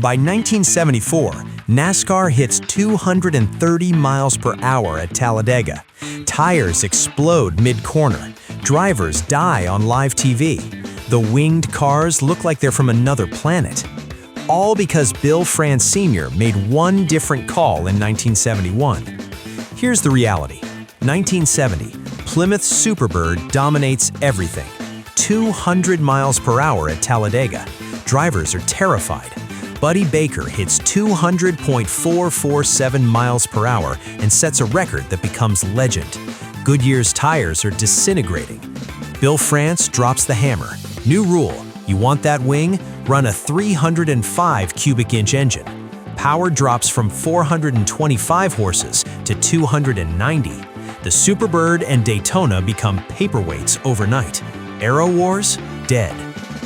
By 1974, NASCAR hits 230 miles per hour at Talladega. Tires explode mid-corner. Drivers die on live TV. The winged cars look like they're from another planet. All because Bill France Sr. made one different call in 1971. Here's the reality. 1970, Plymouth Superbird dominates everything. 200 miles per hour at Talladega. Drivers are terrified. Buddy Baker hits 200.447 miles per hour and sets a record that becomes legend. Goodyear's tires are disintegrating. Bill France drops the hammer. New rule, you want that wing? Run a 305 cubic inch engine. Power drops from 425 horses to 290. The Superbird and Daytona become paperweights overnight. Aero Wars? Dead.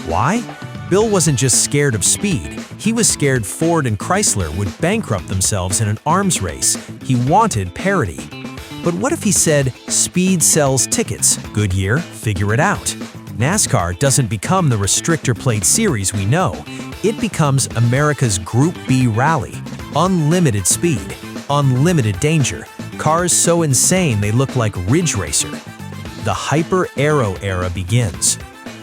Why? Bill wasn't just scared of speed. He was scared Ford and Chrysler would bankrupt themselves in an arms race. He wanted parity. But what if he said, speed sells tickets, Goodyear, figure it out? NASCAR doesn't become the restrictor plate series we know. It becomes America's Group B rally. Unlimited speed, unlimited danger, cars so insane they look like Ridge Racer. The hyper-aero era begins.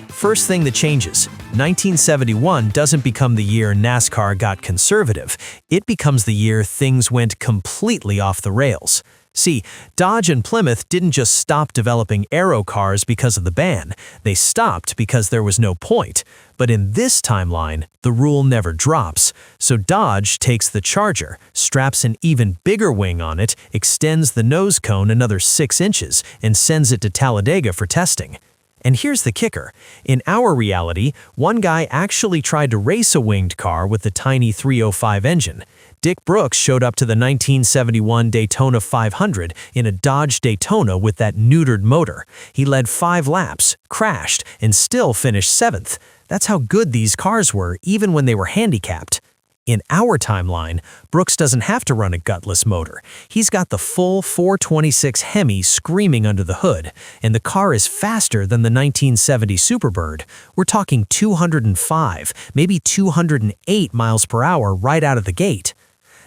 First thing that changes, 1971 doesn't become the year NASCAR got conservative. It becomes the year things went completely off the rails. See, Dodge and Plymouth didn't just stop developing aero cars because of the ban. They stopped because there was no point. But in this timeline, the rule never drops. So Dodge takes the Charger, straps an even bigger wing on it, extends the nose cone another 6 inches, and sends it to Talladega for testing. And here's the kicker. In our reality, one guy actually tried to race a winged car with the tiny 305 engine. Dick Brooks showed up to the 1971 Daytona 500 in a Dodge Daytona with that neutered motor. He led 5 laps, crashed, and still finished 7th. That's how good these cars were, even when they were handicapped. In our timeline, Brooks doesn't have to run a gutless motor. He's got the full 426 Hemi screaming under the hood, and the car is faster than the 1970 Superbird. We're talking 205, maybe 208 miles per hour right out of the gate.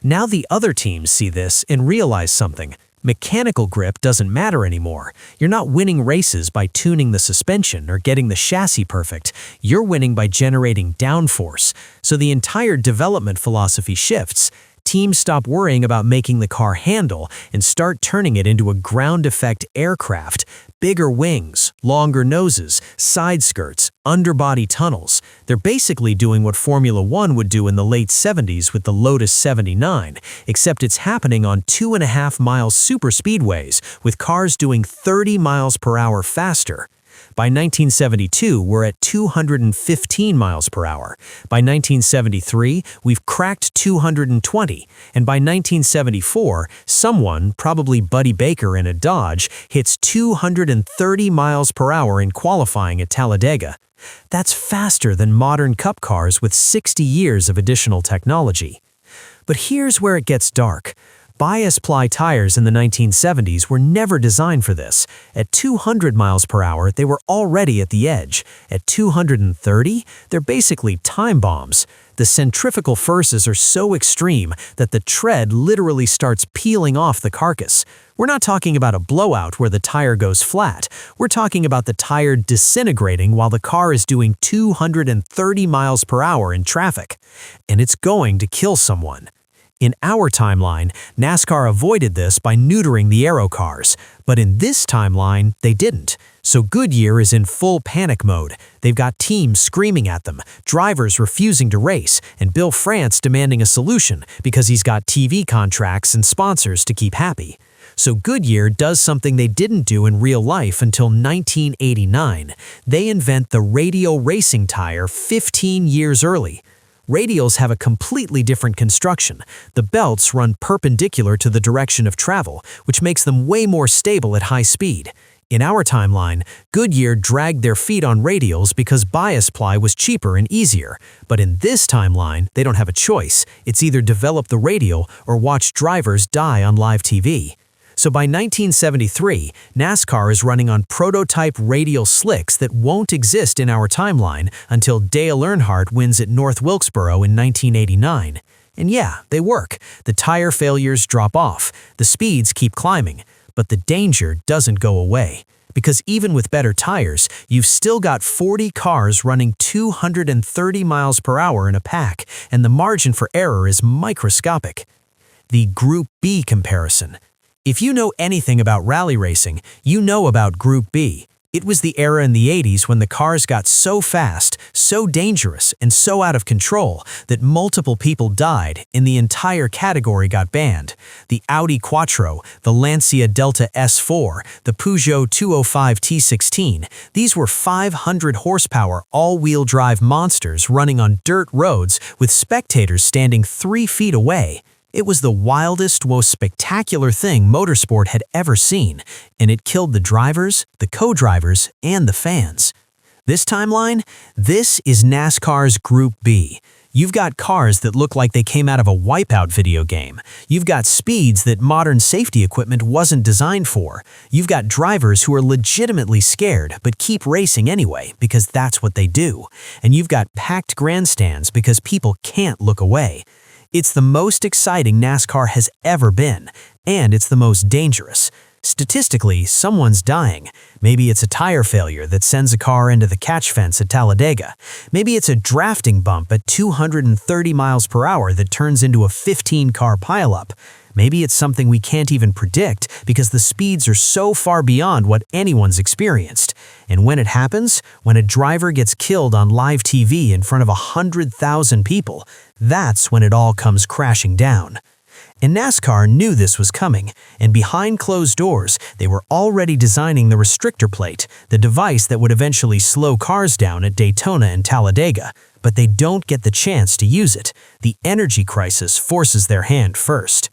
Now the other teams see this and realize something. Mechanical grip doesn't matter anymore. You're not winning races by tuning the suspension or getting the chassis perfect. You're winning by generating downforce. So the entire development philosophy shifts. Teams stop worrying about making the car handle and start turning it into a ground effect aircraft. Bigger wings, longer noses, side skirts, underbody tunnels. They're basically doing what Formula One would do in the late 70s with the Lotus 79, except it's happening on 2.5-mile superspeedways with cars doing 30 miles per hour faster. By 1972, we're at 215 miles per hour. By 1973, we've cracked 220. And by 1974, someone, probably Buddy Baker in a Dodge, hits 230 miles per hour in qualifying at Talladega. That's faster than modern cup cars with 60 years of additional technology. But here's where it gets dark. Bias-ply tires in the 1970s were never designed for this. At 200 miles per hour, they were already at the edge. At 230, they're basically time bombs. The centrifugal forces are so extreme that the tread literally starts peeling off the carcass. We're not talking about a blowout where the tire goes flat. We're talking about the tire disintegrating while the car is doing 230 miles per hour in traffic. And it's going to kill someone. In our timeline, NASCAR avoided this by neutering the aero cars, but in this timeline, they didn't. So Goodyear is in full panic mode. They've got teams screaming at them, drivers refusing to race, and Bill France demanding a solution because he's got TV contracts and sponsors to keep happy. So Goodyear does something they didn't do in real life until 1989. They invent the radial racing tire 15 years early. Radials have a completely different construction. The belts run perpendicular to the direction of travel, which makes them way more stable at high speed. In our timeline, Goodyear dragged their feet on radials because bias ply was cheaper and easier. But in this timeline, they don't have a choice. It's either develop the radial or watch drivers die on live TV. So by 1973, NASCAR is running on prototype radial slicks that won't exist in our timeline until Dale Earnhardt wins at North Wilkesboro in 1989. And yeah, they work. The tire failures drop off, the speeds keep climbing, but the danger doesn't go away. Because even with better tires, you've still got 40 cars running 230 miles per hour in a pack, and the margin for error is microscopic. The Group B comparison. If you know anything about rally racing, you know about Group B. It was the era in the 80s when the cars got so fast, so dangerous, and so out of control that multiple people died and the entire category got banned. The Audi Quattro, the Lancia Delta S4, the Peugeot 205 T16, these were 500 horsepower all-wheel drive monsters running on dirt roads with spectators standing 3 feet away. It was the wildest, most spectacular thing motorsport had ever seen, and it killed the drivers, the co-drivers, and the fans. This timeline? This is NASCAR's Group B. You've got cars that look like they came out of a Wipeout video game. You've got speeds that modern safety equipment wasn't designed for. You've got drivers who are legitimately scared but keep racing anyway because that's what they do. And you've got packed grandstands because people can't look away. It's the most exciting NASCAR has ever been, and it's the most dangerous. Statistically, someone's dying. Maybe it's a tire failure that sends a car into the catch fence at Talladega. Maybe it's a drafting bump at 230 miles per hour that turns into a 15-car pileup. Maybe it's something we can't even predict because the speeds are so far beyond what anyone's experienced. And when it happens, when a driver gets killed on live TV in front of 100,000 people, that's when it all comes crashing down. And NASCAR knew this was coming, and behind closed doors, they were already designing the restrictor plate, the device that would eventually slow cars down at Daytona and Talladega. But they don't get the chance to use it. The energy crisis forces their hand first.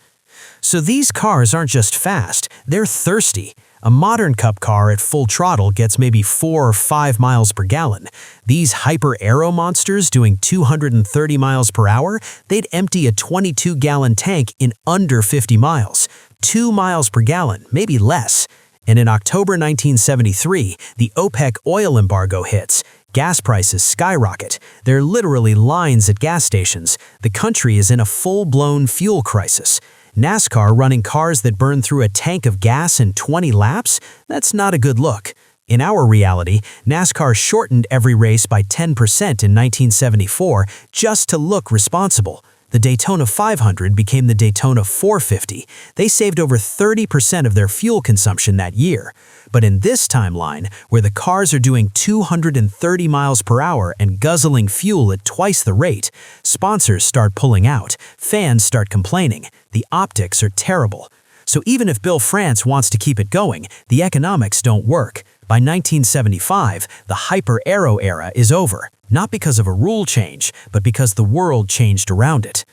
So these cars aren't just fast, they're thirsty. A modern Cup car at full throttle gets maybe 4 or 5 miles per gallon. These hyper-aero monsters doing 230 miles per hour, they'd empty a 22-gallon tank in under 50 miles. 2 miles per gallon, maybe less. And in October 1973, the OPEC oil embargo hits. Gas prices skyrocket. There are literally lines at gas stations. The country is in a full-blown fuel crisis. NASCAR running cars that burn through a tank of gas in 20 laps? That's not a good look. In our reality, NASCAR shortened every race by 10% in 1974 just to look responsible. The Daytona 500 became the Daytona 450. They saved over 30% of their fuel consumption that year. But in this timeline, where the cars are doing 230 miles per hour and guzzling fuel at twice the rate, sponsors start pulling out, fans start complaining, the optics are terrible. So even if Bill France wants to keep it going, the economics don't work. By 1975, the hyper-aero era is over, not because of a rule change, but because the world changed around it.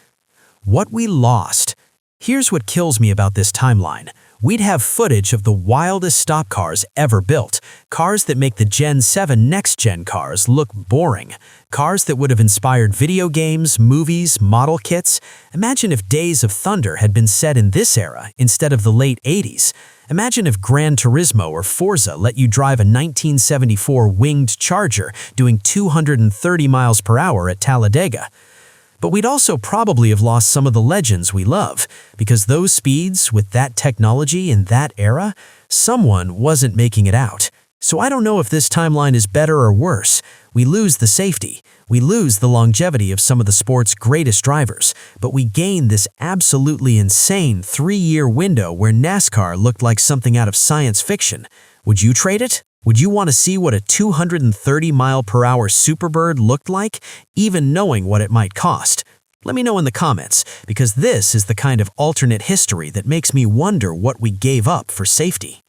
What we lost. Here's what kills me about this timeline. We'd have footage of the wildest stock cars ever built, cars that make the Gen 7 next-gen cars look boring, cars that would have inspired video games, movies, model kits. Imagine if Days of Thunder had been set in this era instead of the late 80s. Imagine if Gran Turismo or Forza let you drive a 1974 winged Charger doing 230 miles per hour at Talladega. But we'd also probably have lost some of the legends we love, because those speeds, with that technology in that era, someone wasn't making it out. So I don't know if this timeline is better or worse. We lose the safety. We lose the longevity of some of the sport's greatest drivers, but we gain this absolutely insane 3-year window where NASCAR looked like something out of science fiction. Would you trade it? Would you want to see what a 230-mile-per-hour Superbird looked like, even knowing what it might cost? Let me know in the comments, because this is the kind of alternate history that makes me wonder what we gave up for safety.